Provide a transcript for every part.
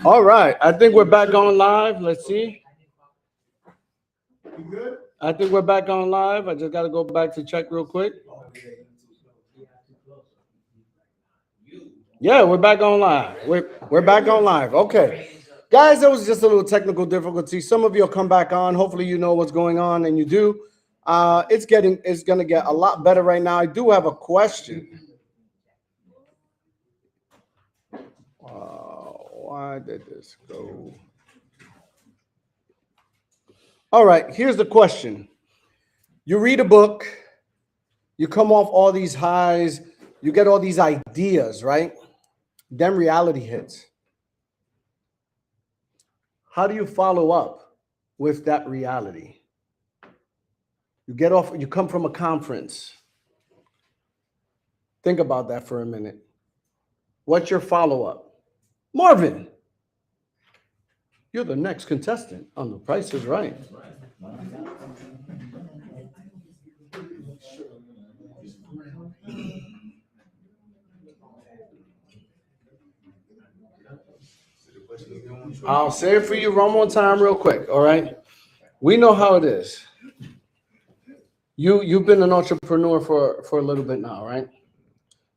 All right, I think we're back on live. Let's see. I think we're back on live. I just got to go back to check real quick. Yeah, we're back on live. We're back on live. Okay. Guys, that was just a little technical difficulty. Some of you will come back on. Hopefully you know what's going on, and you do. It's gonna get a lot better right now. I do have a question. Why did this go? All right, here's the question. You read a book, you come off all these highs, you get all these ideas, right? Then reality hits. How do you follow up with that reality? You get off, you come from a conference. Think about that for a minute. What's your follow-up? Marvin, you're the next contestant on The Price is Right. I'll say it for you one more time real quick, all right? We know how it is. You've been an entrepreneur for a little bit now, right?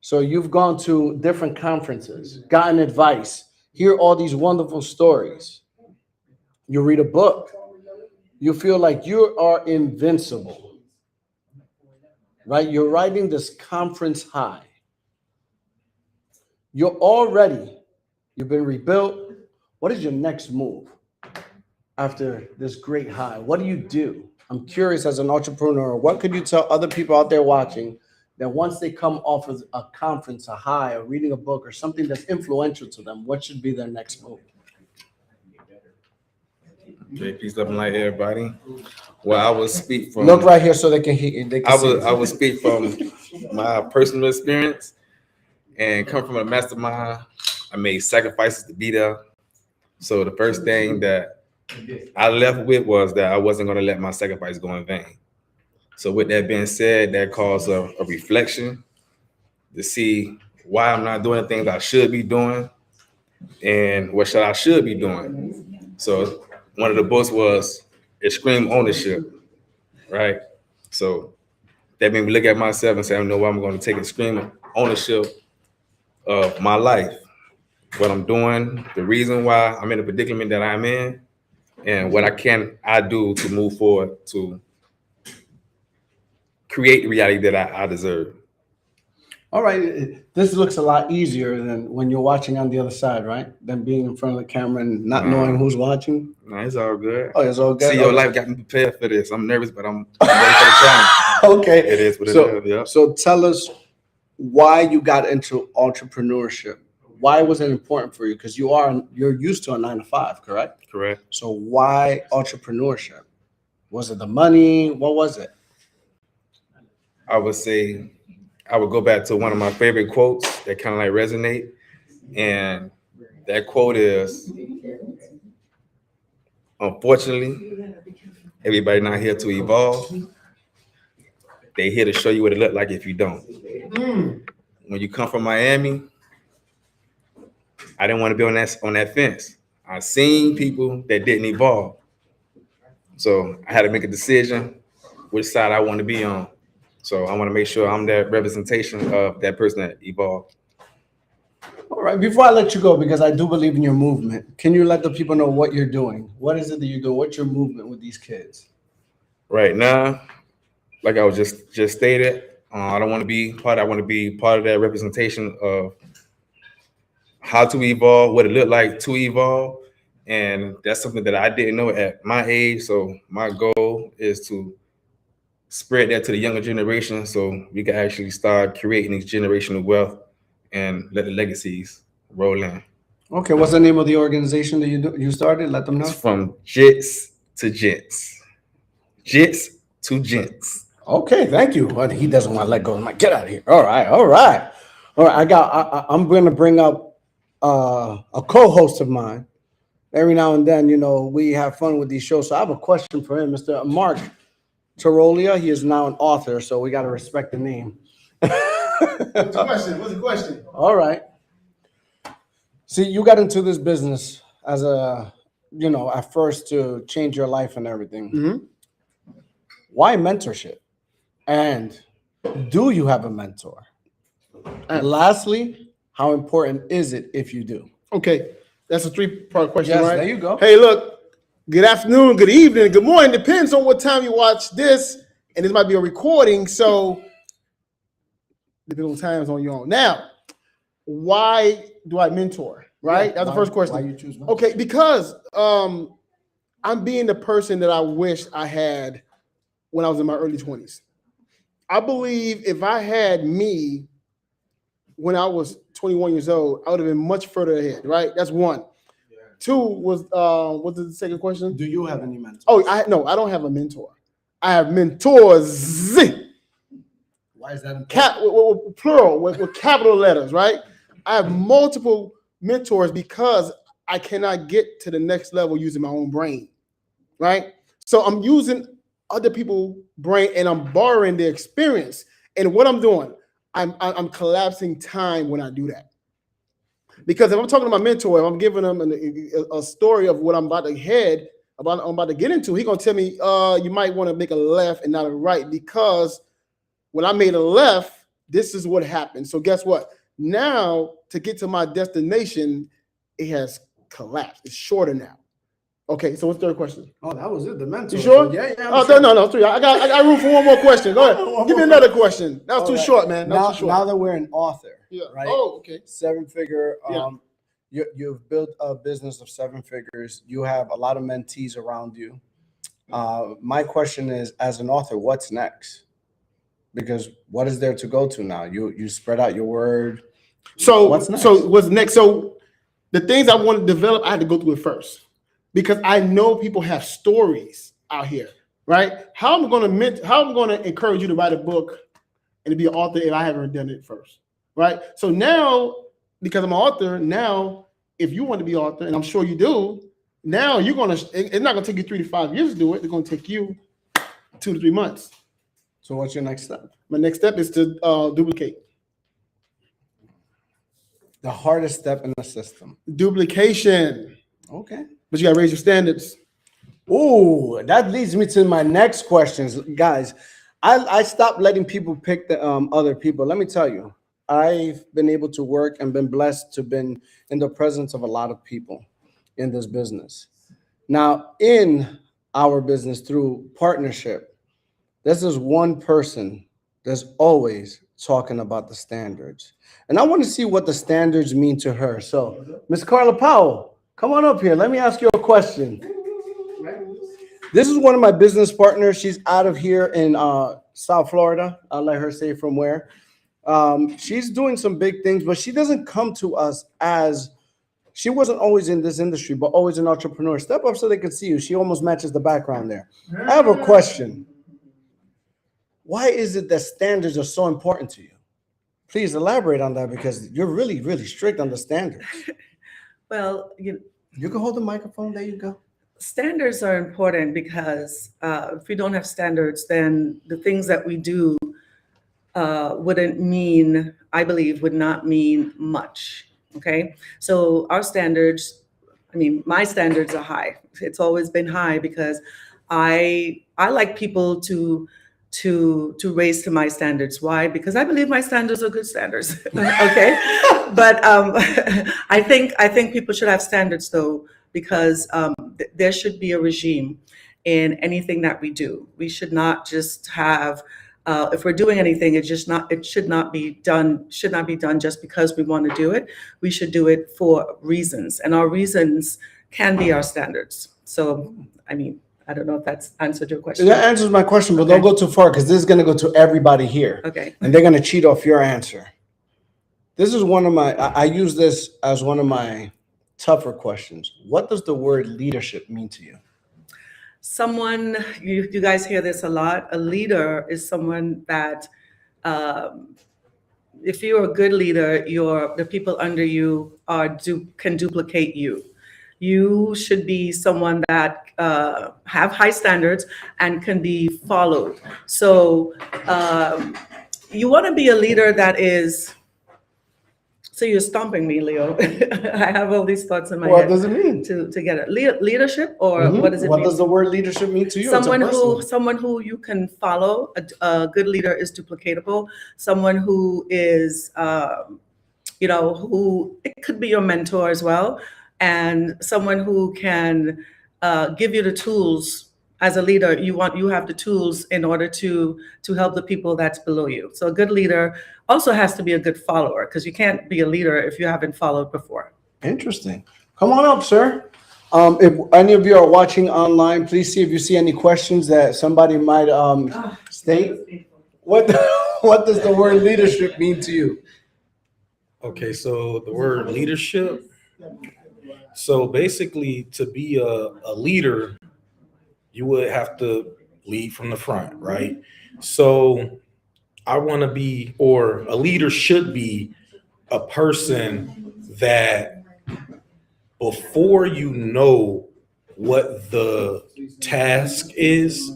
So you've gone to different conferences, gotten advice, hear all these wonderful stories. You read a book. You feel like you are invincible, right? You're riding this conference high. You've been rebuilt. What is your next move after this great high? What do? I'm curious as an entrepreneur, what could you tell other people out there watching that once they come off of a conference, a high, or reading a book or something that's influential to them, what should be their next move? Okay, peace, love, and light, everybody. Well, I will speak from. Look right here so they can hear you. I will speak from my personal experience and come from a mastermind. I made sacrifices to be there. So the first thing that I left with was that I wasn't going to let my sacrifice go in vain. So with that being said, that caused a reflection to see why I'm not doing the things I should be doing and what I should be doing. So one of the books was Extreme Ownership, right? So that made me look at myself and say, I know I'm going to take extreme ownership of my life, what I'm doing, the reason why I'm in the predicament that I'm in, and what I do to move forward to create the reality that I deserve. All right. This looks a lot easier than when you're watching on the other side, right? Than being in front of the camera and not knowing who's watching. No, it's all good. Oh, it's all good. See, your life got me prepared for this. I'm nervous, but I'm ready for the challenge. Okay. It is what it is. Yeah. So tell us why you got into entrepreneurship. Why was it important for you? Because you're used to a 9-to-5, correct? Correct. So why entrepreneurship? Was it the money? What was it? I would say I would go back to one of my favorite quotes that kind of like resonate. And that quote is, unfortunately, everybody not here to evolve. They here to show you what it look like if you don't. When you come from Miami, I didn't want to be on that fence. I seen people that didn't evolve. So I had to make a decision which side I want to be on. So I want to make sure I'm that representation of that person that evolved. All right. Before I let you go, because I do believe in your movement, can you let the people know what you're doing? What is it that you do? What's your movement with these kids? Right now, like I was just stated, I don't want to be part. I want to be part of that representation of how to evolve, what it looked like to evolve, and that's something that I didn't know at my age. So my goal is to spread that to the younger generation, so we can actually start creating this generational wealth and let the legacies roll in. Okay, what's the name of the organization that you started? Let them know. It's from Jits to Gents. Jits to Gents. Okay, thank you. Well, he doesn't want to let go. I'm like, get out of here. All right. I'm going to bring up a co-host of mine. Every now and then, we have fun with these shows. So I have a question for him, Mr. Mark Tarolia. He is now an author, so we got to respect the name. What's the question? All right. See, you got into this business as a, at first to change your life and everything. Mm-hmm. Why mentorship? And do you have a mentor? And lastly, how important is it if you do? Okay, that's a 3-part question, Yes, right? there you go. Hey, look, good afternoon, good evening, good morning. Depends on what time you watch this, and this might be a recording, so depending on time zone you're on. Now, why do I mentor? Right, that's the first question. Why you choose mentorship? Okay, because I'm being the person that I wish I had when I was in my early 20s. I believe if I had me when I was 21 years old, I would have been much further ahead, right? That's one. Yeah. Two was, what's the second question? Do you have any mentors? Oh, no, I don't have a mentor. I have mentors. Why is that important? With plural, with capital letters, right? I have multiple mentors because I cannot get to the next level using my own brain, right? So I'm using other people's brain and I'm borrowing their experience. And what I'm doing, I'm collapsing time when I do that. Because if I'm talking to my mentor, if I'm giving them a story of what I'm about to get into, he's gonna tell me, you might want to make a left and not a right, because when I made a left, this is what happened. So guess what? Now to get to my destination, it has collapsed. It's shorter now. Okay, so what's the third question? Oh, that was it. The mentor. You sure? Yeah. Oh, sure. no, 3. I got room for one more question. Go ahead. Give me another question. That was too short, man. Now that we're an author, right? Oh, okay. 7-figure. Yeah. You've built a business of 7 figures. You have a lot of mentees around you. My question is, as an author, what's next? Because what is there to go to now? You spread out your word. So what's next? So the things I want to develop, I had to go through it first, because I know people have stories out here, right? How am I going to encourage you to write a book and to be an author if I haven't done it first, right? So now, because I'm an author, now if you want to be an author, and I'm sure you do, now it's not going to take you 3 to 5 years to do it. It's going to take you 2 to 3 months. So what's your next step? My next step is to duplicate. The hardest step in the system. Duplication. Okay. But you got to raise your standards. Ooh, that leads me to my next questions, guys. I stopped letting people pick the other people. Let me tell you, I've been able to work and been blessed to been in the presence of a lot of people in this business. Now, in our business through partnership, this is one person that's always talking about the standards. And I want to see what the standards mean to her. So, Miss Carla Powell, come on up here. Let me ask you a question. This is one of my business partners. She's out of here in South Florida. I'll let her say from where. She's doing some big things, but she doesn't come to us as, she wasn't always in this industry, but always an entrepreneur. Step up so they can see you. She almost matches the background there. I have a question. Why is it that standards are so important to you? Please elaborate on that, because you're really, really strict on the standards. Well, You can hold the microphone. There you go. standards are important because if we don't have standards, then the things that we do wouldn't mean, I believe, would not mean much. Okay, so our standards, my standards are high. It's always been high because I like people to raise to my standards. Why? Because I believe my standards are good standards. Okay, but I think people should have standards though, because there should be a regime in anything that we do. We should not just have. If we're doing anything, it should not be done just because we want to do it. We should do it for reasons, and our reasons can be our standards. So, I don't know if that's answered your question. That answers my question, but Okay. don't go too far, because this is going to go to everybody here. Okay. And they're going to cheat off your answer. This is one of my, I use this as one of my tougher questions. What does the word leadership mean to you? Someone, you guys hear this a lot. A leader is someone that, if you're a good leader, the people under you can duplicate you. You should be someone that have high standards and can be followed. So you want to be a leader that is So you're stumping me, Leo. I have all these thoughts in my What head does it mean? to get it. Leadership, or Mhm. what does it What mean? does the word leadership mean to you? Someone who you can follow. A good leader is duplicatable. Someone who is, who it could be your mentor as well, and someone who can give you the tools. As a leader, you have the tools in order to help the people that's below you. So a good leader also has to be a good follower, because you can't be a leader if you haven't followed before. Interesting. Come on up, sir. If any of you are watching online, please see if you see any questions that somebody might state. What what does the word leadership mean to you? Okay, so the word leadership. So basically, to be a leader, you would have to lead from the front, right? So I want to be, or a leader should be, a person that before you know what the task is,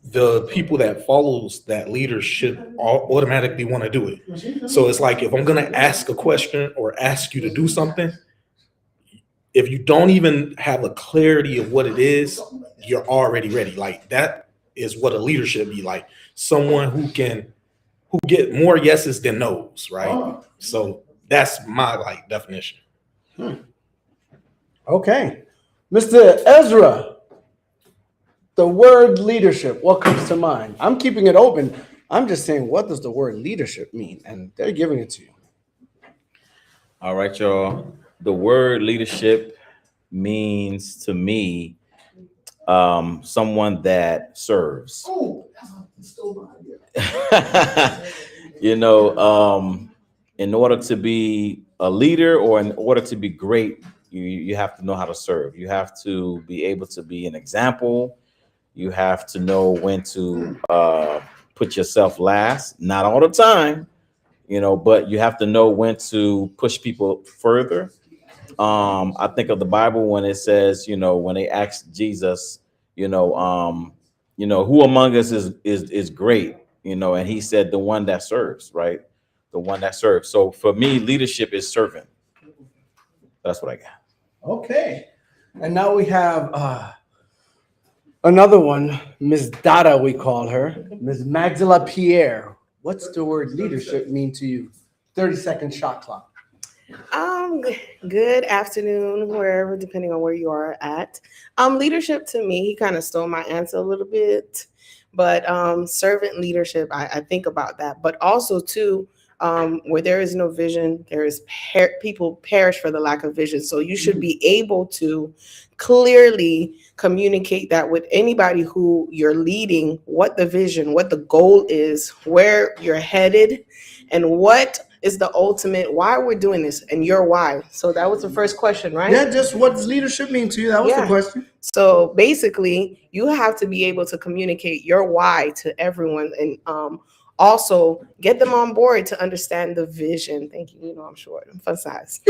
the people that follows that leader should automatically want to do it. So it's like, if I'm going to ask a question or ask you to do something, if you don't even have a clarity of what it is, you're already ready. Like, that is what a leader should be like. Someone who get more yeses than nos, right? So that's my like definition. Okay. Mr. Ezra, the word leadership, what comes to mind? I'm keeping it open. I'm just saying, what does the word leadership mean? And they're giving it to you. All right, y'all. The word leadership means to me someone that serves. In order to be a leader, or in order to be great, you have to know how to serve. You have to be able to be an example. You have to know when to put yourself last. Not all the time, but you have to know when to push people further. I think of the Bible when it says, when they asked Jesus, who among us is great, and he said the one that serves, right? The one that serves. So for me, leadership is serving. That's what I got. Okay. And now we have another one, Miss Dada, we call her, Miss Magdala Pierre. What's the word leadership mean to you? 30-second shot clock. Good afternoon, wherever, depending on where you are at. Leadership to me, he kind of stole my answer a little bit, but servant leadership, I think about that. But also too, where there is no vision, there is people perish for the lack of vision. So you should be able to clearly communicate that with anybody who you're leading, what the vision, what the goal is, where you're headed, and what is the ultimate why we're doing this, and your why. So that was the first question, right? Yeah, just what does leadership mean to you? That was the Yeah. question. So basically, you have to be able to communicate your why to everyone, and also get them on board to understand the vision. Thank you. You know, I'm short. I'm fun size.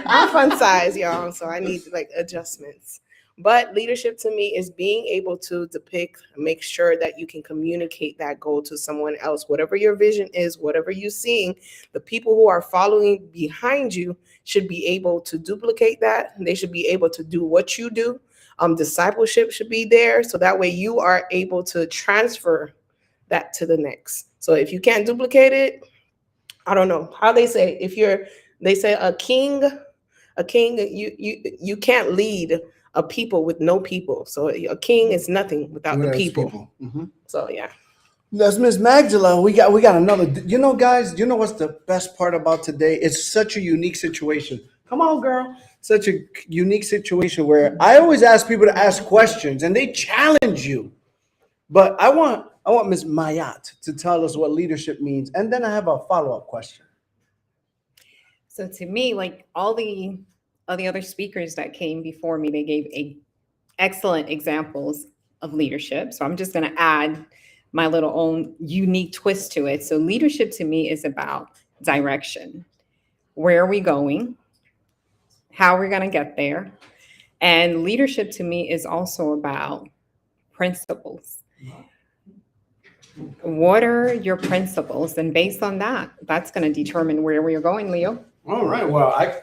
I'm fun size, y'all. So I need like adjustments. But leadership to me is being able to depict, make sure that you can communicate that goal to someone else. Whatever your vision is, whatever you're seeing, the people who are following behind you should be able to duplicate that. They should be able to do what you do. Discipleship should be there. So that way you are able to transfer that to the next. So if you can't duplicate it, I don't know how they say, they say a king, you can't lead a people with no people. So a king is nothing without the people. Mhm. So yeah. That's Miss Magdala. We got another. Guys, what's the best part about today? It's such a unique situation. Come on, girl. Such a unique situation where I always ask people to ask questions and they challenge you. But I want Miss Mayat to tell us what leadership means, and then I have a follow-up question. So to me, like all the other speakers that came before me, they gave excellent examples of leadership. So I'm just going to add my little own unique twist to it. So leadership to me is about direction. Where are we going? How we're going to get there? And leadership to me is also about principles. what are your principles? And based on that, that's going to determine where we're going, Leo. All right. Well, I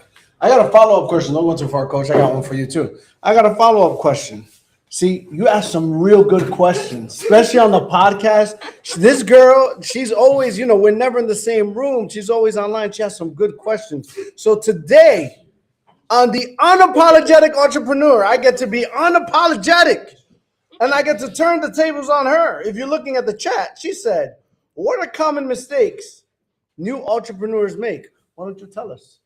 got a follow-up question. Don't go too far, Coach. I got one for you too. I got a follow-up question. See, you asked some real good questions, especially on the podcast. This girl, she's always, we're never in the same room. She's always online. She has some good questions. So today, on the Unapologetic Entrepreneur, I get to be unapologetic. And I get to turn the tables on her. If you're looking at the chat, she said, what are common mistakes new entrepreneurs make? Why don't you tell us?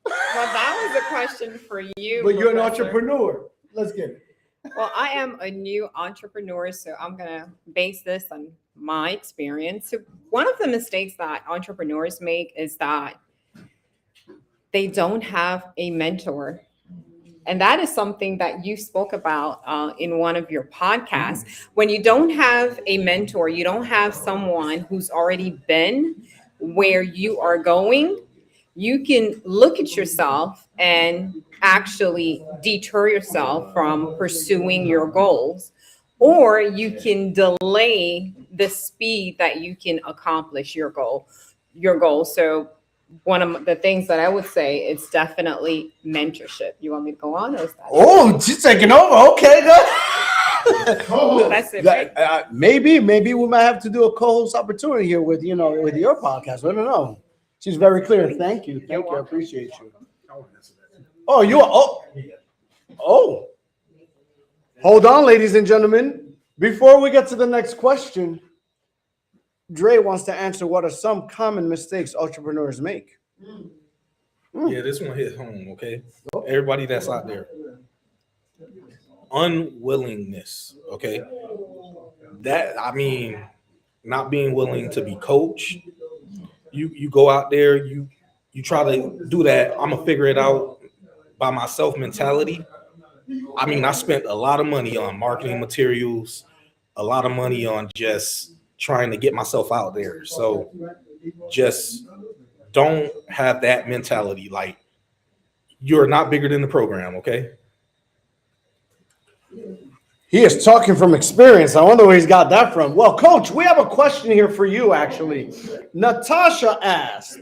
Well, that was a question for you. But you're an Professor. entrepreneur. Let's get it. Well, I am a new entrepreneur, so I'm going to base this on my experience. So one of the mistakes that entrepreneurs make is that they don't have a mentor. And that is something that you spoke about in one of your podcasts. When you don't have a mentor, you don't have someone who's already been where you are going, you can look at yourself and actually deter yourself from pursuing your goals, or you can delay the speed that you can accomplish your goal. So one of the things that I would say is definitely mentorship. You want me to go on? Or is that Oh, she's taking over. Okay, good. That's it, right? Maybe we might have to do a co-host opportunity here with with your podcast. I don't know. She's very clear. Thank you. I appreciate you. Oh, you are. Oh. Hold on, ladies and gentlemen. Before we get to the next question, Dre wants to answer what are some common mistakes entrepreneurs make. Yeah, this one hit home, okay? Everybody that's out there. Unwillingness, okay? Not being willing to be coached. You go out there, you try to do that, I'm gonna figure it out by myself mentality. I spent a lot of money on marketing materials, a lot of money on just trying to get myself out there. So just don't have that mentality. Like, you're not bigger than the program, okay? He is talking from experience. I wonder where he's got that from. Well, Coach, we have a question here for you, actually. Natasha asked.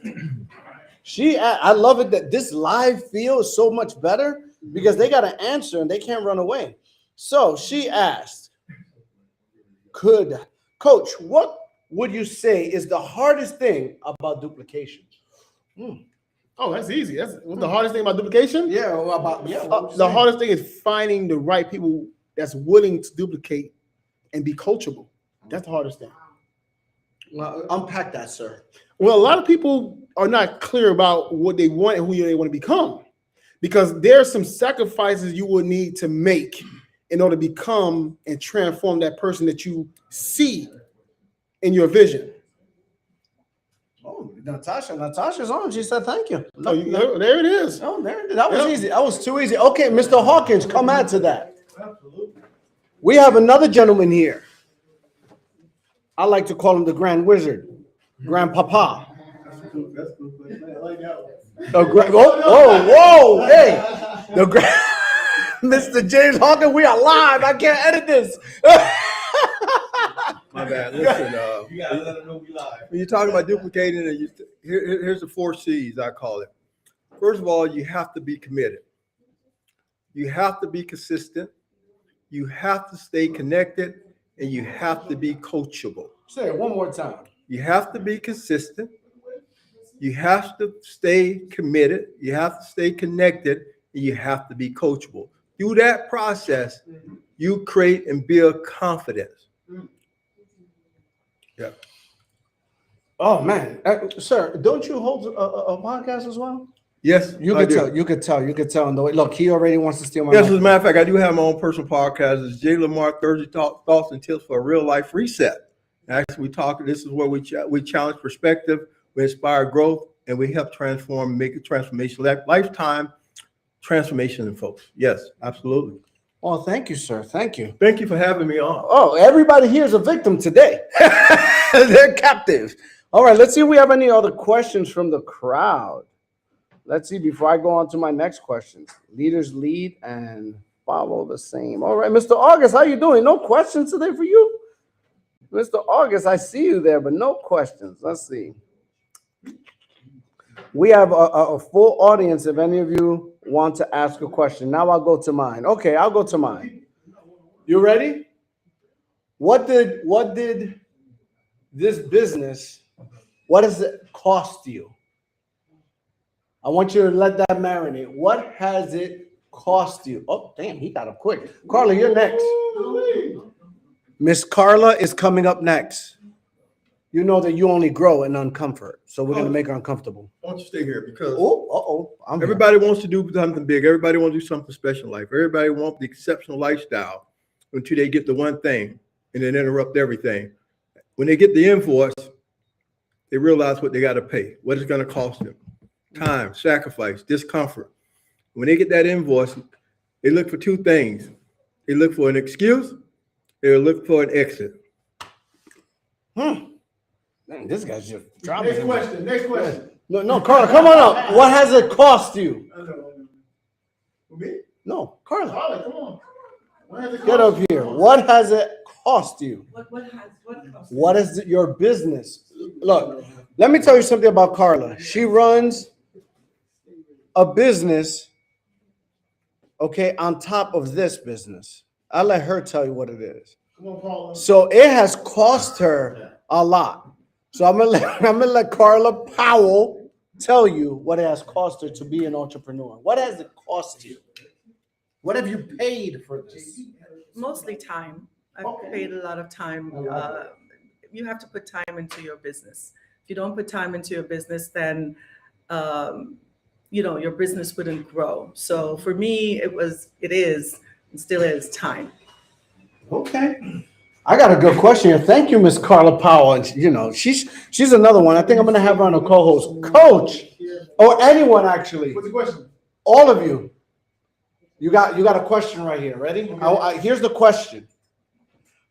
I love it that this live feel is so much better because they got an answer and they can't run away. So she asked, Coach, what would you say is the hardest thing about duplication? Oh, that's easy. That's the hardest thing about duplication. Yeah, The hardest thing is finding the right people that's willing to duplicate and be coachable. That's the hardest thing. Well, unpack that, sir. Well, a lot of people are not clear about what they want and who they want to become, because there's some sacrifices you will need to make in order to become and transform that person that you see in your vision. Oh, Natasha's on. She said thank you. There it is. Oh, there it is. That was easy. That was too easy. Okay, Mr. Hawkins, come add to that. We have another gentleman here. I like to call him the Grand Wizard, Grandpapa. Whoa, hey, Mr. James Hawkins, we are live. I can't edit this. My bad. Listen, you gotta let them know we live. When you're talking about duplicating, and here's the 4 C's, I call it. First of all, you have to be committed. You have to be consistent. You have to stay connected, and you have to be coachable. Say it one more time. You have to be consistent. You have to stay committed. You have to stay connected, and you have to be coachable. Through that process, you create and build confidence. Yeah. Oh man, sir, don't you hold a podcast as well? Yes, You could tell. You could tell. Look, he already wants to steal my. Yes, as a matter of fact, I do have my own personal podcast. It's J. Lamar Thursday Thoughts and Tips for a Real Life Reset. Actually, this is where we challenge perspective, we inspire growth, and we help transform, make a transformation, lifetime transformation in folks. Yes, absolutely. Well, thank you, sir. Thank you. Thank you for having me on. Oh, everybody here is a victim today. They're captive. All right, let's see if we have any other questions from the crowd. Let's see before I go on to my next questions. Leaders lead and follow the same. All right, Mr. August, how you doing? No questions today for you? Mr. August, I see you there, but no questions. Let's see. We have a full audience if any of you want to ask a question. Now I'll go to mine. Okay, I'll go to mine. You ready? What did this business, what does it cost you? I want you to let that marinate. What has it cost you? Oh, damn, he got up quick. Carla, you're next. Miss Carla is coming up next. You know that you only grow in uncomfort, so we're gonna make her uncomfortable. Why don't you stay here? Because Everybody. everybody wants to do something big. Everybody wants to do something special in life. Everybody wants the exceptional lifestyle until they get the one thing and then interrupt everything. When they get the invoice, they realize what they got to pay, what it's going to cost them. Time, sacrifice, discomfort. When they get that invoice, they look for two things. They look for an excuse, they look for an exit. Man, this guy's just dropping. Next question. No, Carla, come on up. What has it cost you? Me? No, Carla, Carla, come on. What has it get cost up here. What has it cost you? What costs? What is your business? Look, let me tell you something about Carla. She runs a business, okay, on top of this business. I'll let her tell you what it is. Come on, Paula. So it has cost her a lot. So I'm gonna let Carla Powell tell you what it has cost her to be an entrepreneur. What has it cost you? What have you paid for this? Mostly time. I've paid a lot of time. You have to put time into your business. If you don't put time into your business, then your business wouldn't grow. So for me, it is, and still is time. Okay. I got a good question here. Thank you, Miss Carla Powell. And she's another one. I think I'm gonna have her on a co-host. Coach, or anyone actually. What's the question? All of you. You got a question right here. Ready? Here's the question.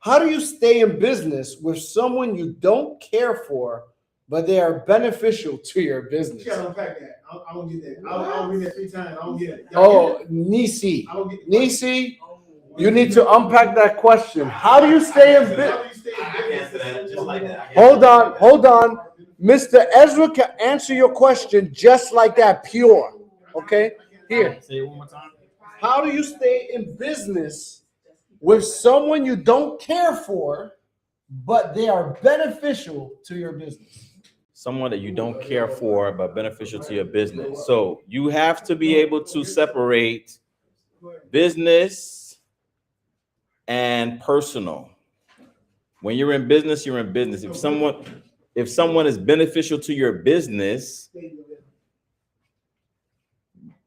How do you stay in business with someone you don't care for, but they are beneficial to your business? You gotta unpack that. I don't get that. I'll read that 3 times. I don't get it. Oh, Nisi. I don't get Nisi, you need to unpack that question. How do you stay in business? Hold on. Mr. Ezra can answer your question just like that, pure. Okay? Here. Say it one more time. How do you stay in business with someone you don't care for, but they are beneficial to your business? Someone that you don't care for, but beneficial to your business. So you have to be able to separate business and personal. When you're in business, you're in business. If someone is beneficial to your business,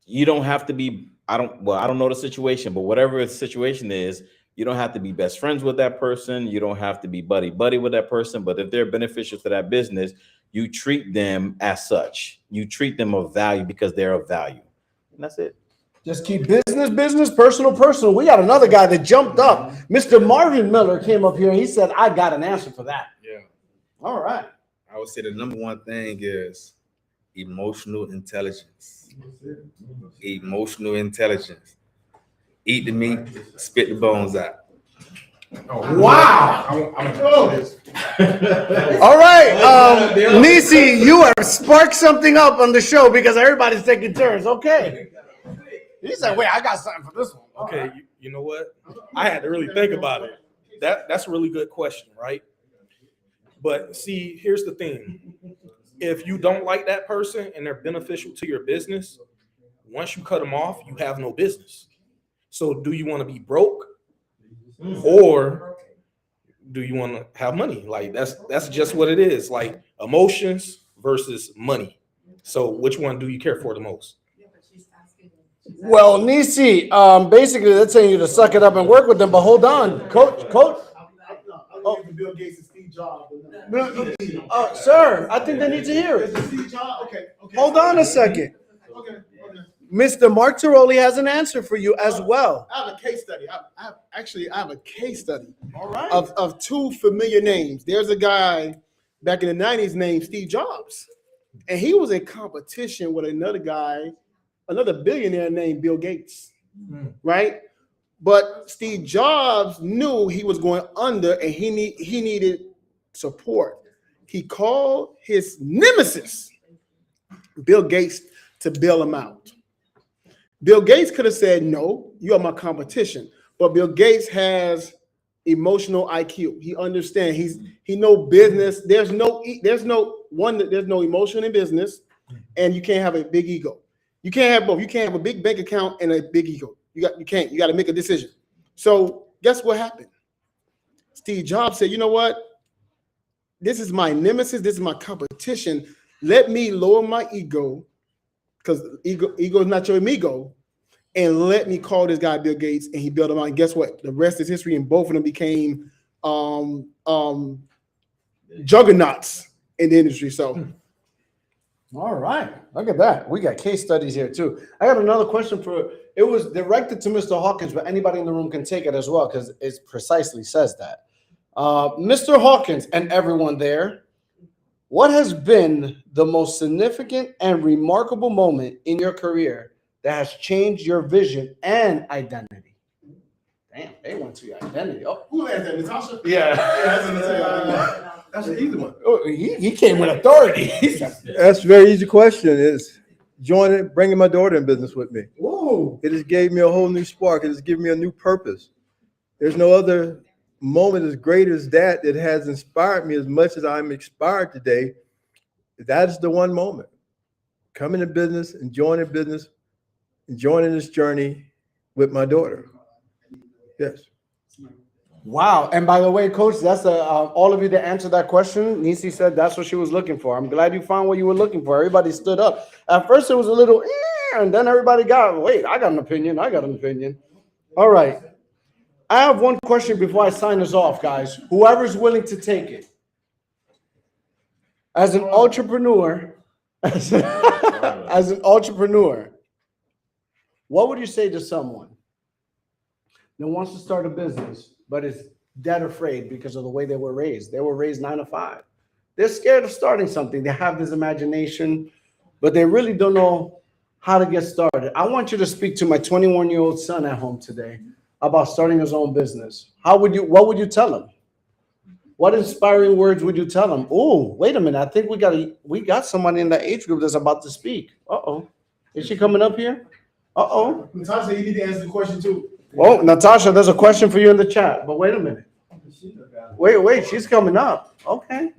you don't have to be, I don't know the situation, but whatever the situation is, you don't have to be best friends with that person. You don't have to be buddy with that person. But if they're beneficial to that business, you treat them as such. You treat them of value because they're of value. And that's it. Just keep business, personal. We got another guy that jumped up. Mr. Marvin Miller came up here and he said, I got an answer for that. Yeah. All right. I would say the number one thing is emotional intelligence. Emotional intelligence. Eat the meat, spit the bones out. Wow. All right. Nisi, you have sparked something up on the show because everybody's taking turns. Okay. He said, wait, I got something for this one. Okay, you know what? I had to really think about it. That's a really good question, right? But see, here's the thing. If you don't like that person and they're beneficial to your business, once you cut them off, you have no business. So do you want to be broke or do you want to have money? Like that's just what it is. Like emotions versus money. So which one do you care for the most? Well, Nisi, basically they're telling you to suck it up and work with them, but hold on, coach. Oh, Bill Gates and Steve Jobs. Sir, I think they need to hear it. Steve Jobs? Okay. Hold on a second. Okay. Mr. Mark Tiroli has an answer for you as well. I have a case study. I have a case study. All right. Of 2 familiar names. There's a guy back in the 90s named Steve Jobs. And he was in competition with another guy, another billionaire named Bill Gates. Right? But Steve Jobs knew he was going under and he needed support. He called his nemesis, Bill Gates, to bail him out. Bill Gates could have said, no, you are my competition. But Bill Gates has emotional IQ. He understands. He know business. There's no emotion in business, and you can't have a big ego. You can't have both. You can't have a big bank account and a big ego. You got to make a decision. So guess what happened? Steve Jobs said, you know what? This is my nemesis. This is my competition. Let me lower my ego, because ego is not your amigo, and let me call this guy Bill Gates, and he built him out. And guess what? The rest is history, and both of them became juggernauts in the industry. So, all right, look at that. We got case studies here too. I got another question it was directed to Mr. Hawkins, but anybody in the room can take it as well because it precisely says that. Mr. Hawkins and everyone there, what has been the most significant and remarkable moment in your career that has changed your vision and identity? Damn, they went to your identity. Oh, who has that, Natasha? yeah. That's an easy one. Oh, he came with authority. That's a very easy question. Is bringing my daughter in business with me. Whoa. It has gave me a whole new spark. It has given me a new purpose. There's no other moment as great as that has inspired me as much as I'm inspired today. That's the one moment. Coming to business, enjoying this journey with my daughter. Yes. Wow. And by the way, Coach, that's all of you that answered that question. Nisi said that's what she was looking for. I'm glad you found what you were looking for. Everybody stood up. At first, it was a little, and then everybody wait, I got an opinion. All right. I have one question before I sign this off, guys. Whoever's willing to take it. As an entrepreneur, what would you say to someone that wants to start a business, but is dead afraid because of the way they were raised? They were raised 9 to 5. They're scared of starting something. They have this imagination, but they really don't know how to get started. I want you to speak to my 21-year-old son at home today about starting his own business. What would you tell him? What inspiring words would you tell him? Oh, wait a minute. I think we got somebody in that age group that's about to speak. Uh-oh. Is she coming up here? Uh-oh. Natasha, you need to answer the question too. Oh, Natasha, there's a question for you in the chat, but wait a minute. Wait, she's coming up. Okay.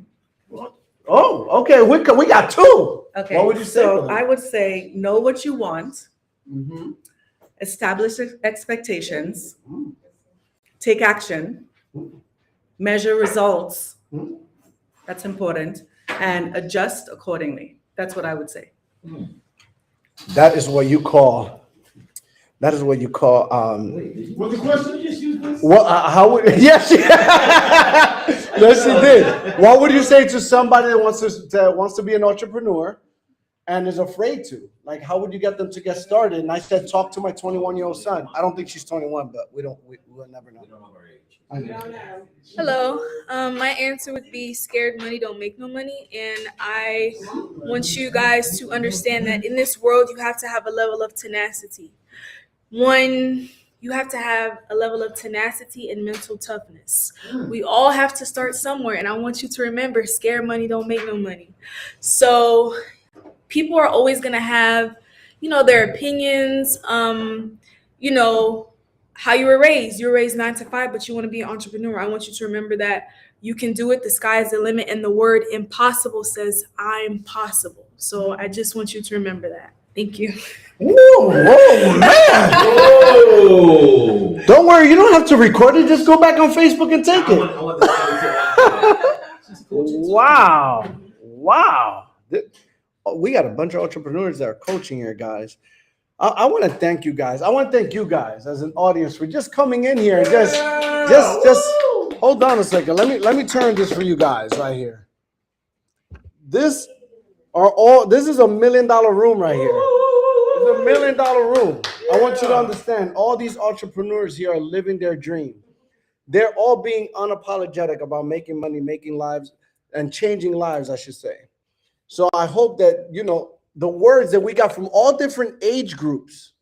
Oh, okay. We got two. Okay. What would you say? So I would say know what you want, Mm-hmm. establish expectations, take action, measure results. That's important, and adjust accordingly. That's what I would say. That is what you call. What's the question? Well, how would? Yes, yes, she did. What would you say to somebody that wants to be an entrepreneur and is afraid to? Like, how would you get them to get started? And I said, talk to my 21-year-old son. I don't think she's 21, but we'll never know. Hello. My answer would be scared money don't make no money. And I want you guys to understand that in this world, you have to have a level of tenacity. You have to have a level of tenacity and mental toughness. We all have to start somewhere. And I want you to remember, scared money don't make no money. So people are always going to have, their opinions, how you were raised. You were raised 9 to 5, but you want to be an entrepreneur. I want you to remember that you can do it. The sky is the limit. And the word impossible says, I'm possible. So I just want you to remember that. Thank you. Whoa, man. Whoa. Don't worry. You don't have to record it. Just go back on Facebook and take it. Wow. We got a bunch of entrepreneurs that are coaching here, guys. I want to thank you guys. I want to thank you guys as an audience for just coming in here and just hold on a second. Let me turn this for you guys right here. This is a $1 million room right here. It's a $1 million room. I want you to understand, all these entrepreneurs here are living their dream. They're all being unapologetic about making money, making lives, and changing lives, I should say. So I hope that, the words that we got from all different age groups,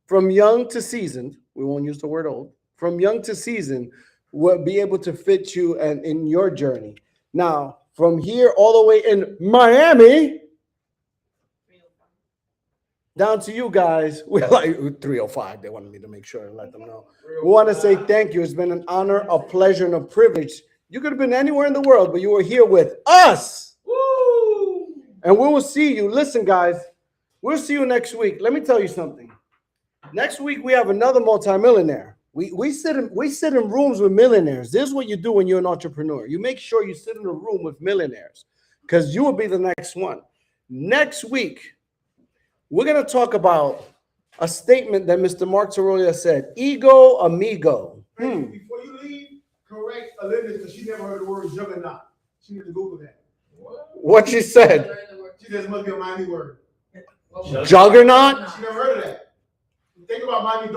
from young to seasoned, we won't use the word old, from young to seasoned, will be able to fit you and in your journey. Now, from here all the way in Miami, down to you guys, we're like 305. They wanted me to make sure and let them know. We want to say thank you. It's been an honor, a pleasure, and a privilege. You could have been anywhere in the world, but you were here with us. Woo! And we will see you. Listen, guys, we'll see you next week. Let me tell you something. Next week, we have another multimillionaire. We sit in rooms with millionaires. This is what you do when you're an entrepreneur. You make sure you sit in a room with millionaires because you will be the next one. Next week, we're going to talk about a statement that Mr. Mark Tarolia said, ego amigo. Before you leave, correct Olivia because she never heard the word juggernaut. She needs to Google that. What she said? She just must be a Miami word. Juggernaut? She never heard of that. Think about Miami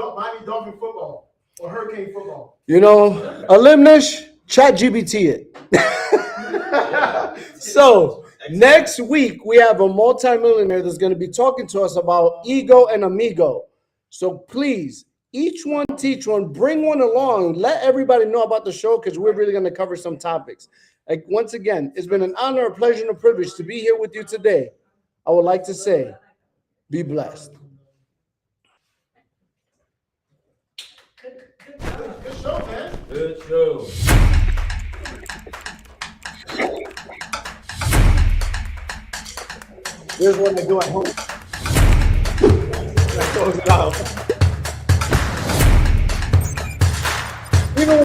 Dolphin football or Hurricane football. You know, Limitless, chat GBT it. So next week, we have a multimillionaire that's going to be talking to us about ego and amigo. So please, each one teach one, bring one along. Let everybody know about the show because we're really going to cover some topics. Like, once again, it's been an honor, a pleasure, and a privilege to be here with you today. I would like to say, be blessed. Good show, man. Good show. Here's what I do at home. That goes out.